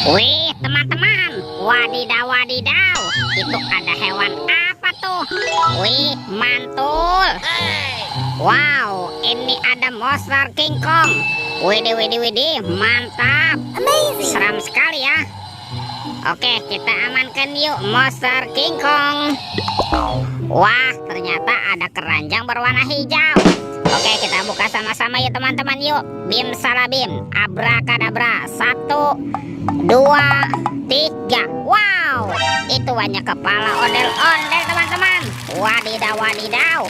Wih, teman-teman, wadidaw wadidaw, itu ada hewan apa tuh? Wih, mantul. Wow, ini ada monster King Kong. Widih, widih, widih, mantap. Amazing. Seram sekali ya. Oke, kita amankan yuk monster King Kong. Wah, ternyata ada keranjang berwarna hijau. Oke, kita buka sama-sama yuk teman-teman yuk. Bim salah bim, abrakadabra. 1, 2, 3. Wow, itu banyak kepala ondel-ondel teman-teman. Wadidaw wadidaw,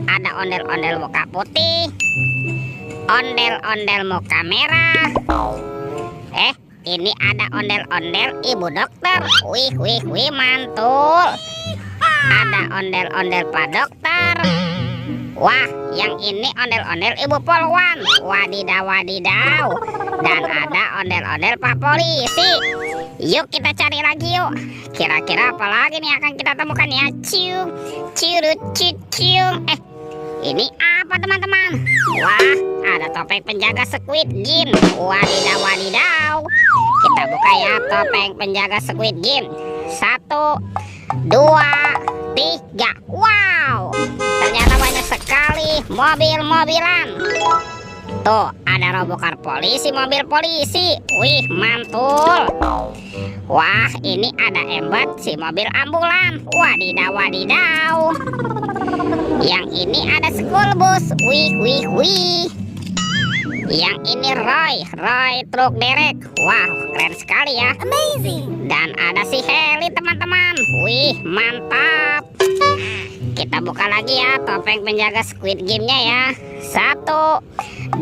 ada ondel-ondel muka putih, ondel-ondel muka merah. Ini ada ondel-ondel ibu dokter. Wih, wih, wih, mantul. Ada ondel-ondel pak dokter. Wah, yang ini ondel-ondel ibu polwan. Wadidaw wadidaw. Dan ada ondel-ondel pak polisi. Yuk kita cari lagi yuk. Kira-kira apa lagi nih akan kita temukan ya? Cium, ciurut, cium. Ini apa teman-teman? Wah, ada topeng penjaga Squid Game. Wadidaw wadidaw. Kita buka ya topeng penjaga Squid Game. 1, 2, 3. Wow, ternyata banyak sekali mobil-mobilan. Tuh, ada robokar polisi, mobil polisi. Wih, mantul. Wah, ini ada embat si mobil ambulan. Wadidaw wadidaw. Yang ini ada school bus. Wih, wih, wih. Yang ini Roy truk derek. Wow, keren sekali ya. Amazing. Dan ada si Heli teman-teman. Wih, mantap. Kita buka lagi ya topeng penjaga Squid Game-nya ya. 1, 2,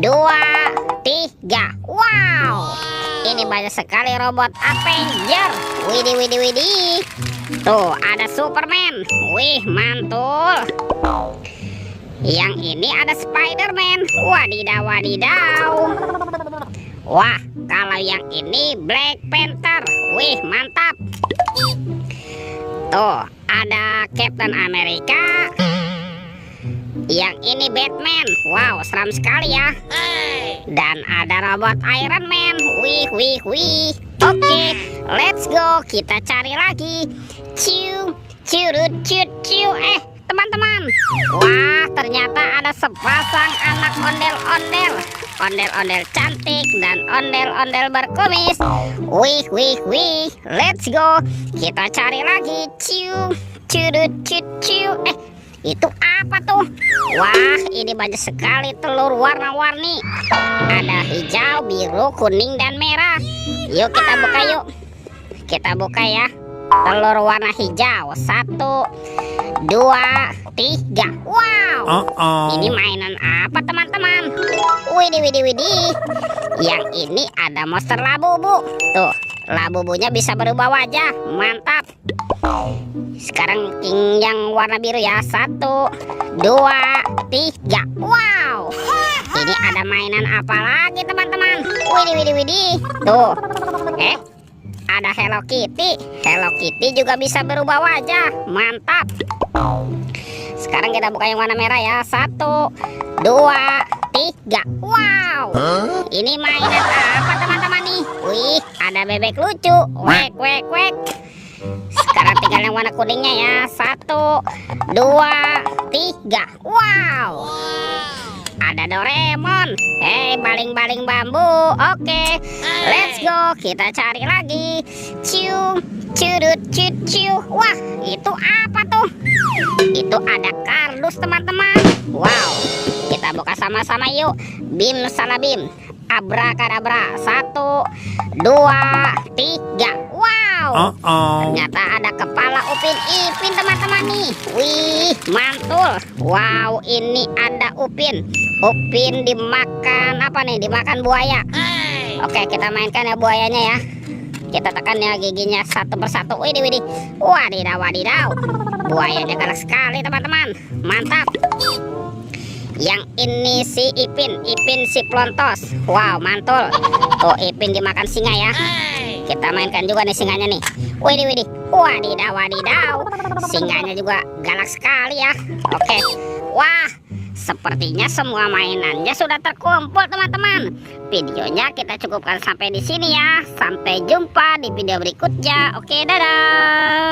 3. Wow, ini banyak sekali robot Avenger. Widih, widih, widih. Tuh, ada Superman. Wih, mantul. Yang ini ada Spiderman. Wadidaw wadidaw. Wah, kalau yang ini Black Panther. Wih, mantap. Tuh, ada Captain America. Yang ini Batman. Wow, seram sekali ya. Dan ada robot Iron Man. Wih, wih, wih. Oke, let's go. Kita cari lagi. Cium, ciurut, ciu. Teman-teman. Wah, ternyata ada sepasang anak ondel-ondel. Ondel-ondel cantik dan ondel-ondel berkumis. Wih, wih, wih. Let's go. Kita cari lagi. Ciu, ciurut, ciu. Itu apa tuh? Wah, ini banyak sekali telur warna-warni. Ada hijau, biru, kuning, dan merah. Yuk kita buka yuk. Kita buka ya. Telur warna hijau. 1, 2, 3. Wow, ini mainan apa teman-teman? Widih, widih, widih. Yang ini ada monster labubu. Tuh, labubunya bisa berubah wajah. Mantap. Sekarang King yang warna biru ya. 1, 2, 3. Wow, ini ada mainan apa lagi teman-teman? Widih, widih, widih. Tuh, ada Hello Kitty. Hello Kitty juga bisa berubah wajah. Mantap. Sekarang kita buka yang warna merah ya. 1, 2, 3. Wow, ini mainan apa teman-teman nih? Wih, ada bebek lucu. Wek, wek, wek. Sekarang tinggal yang warna kuningnya ya. 1, 2, 3. Wow, ada Doraemon. Baling-baling bambu. Oke, let's go. Kita cari lagi. Cium, ciurut, ciu. Wah, itu apa tuh? Itu ada kardus teman-teman. Wow, kita buka sama-sama yuk. Bim salah bim, abrakadabra. 1, 2, 3. Wow, ternyata ada kepala Upin Ipin teman-teman nih. Wih, mantul. Wow, ini ada Upin dimakan apa nih? Dimakan buaya. Oke, kita mainkan ya buayanya ya. Kita tekan ya giginya satu persatu. Widih, widih. Wadidaw wadidaw. Buayanya galak sekali teman-teman. Mantap. Yang ini si Ipin si Plontos. Wow, mantul. Tuh, Ipin dimakan singa ya. Kita mainkan juga nih singanya nih. Widih, widih. Wadidaw wadidaw. Singanya juga galak sekali ya. Oke. Wah, Sepertinya semua mainannya sudah terkumpul teman-teman. Videonya kita cukupkan sampai di sini ya. Sampai jumpa di video berikutnya. Oke, dadah.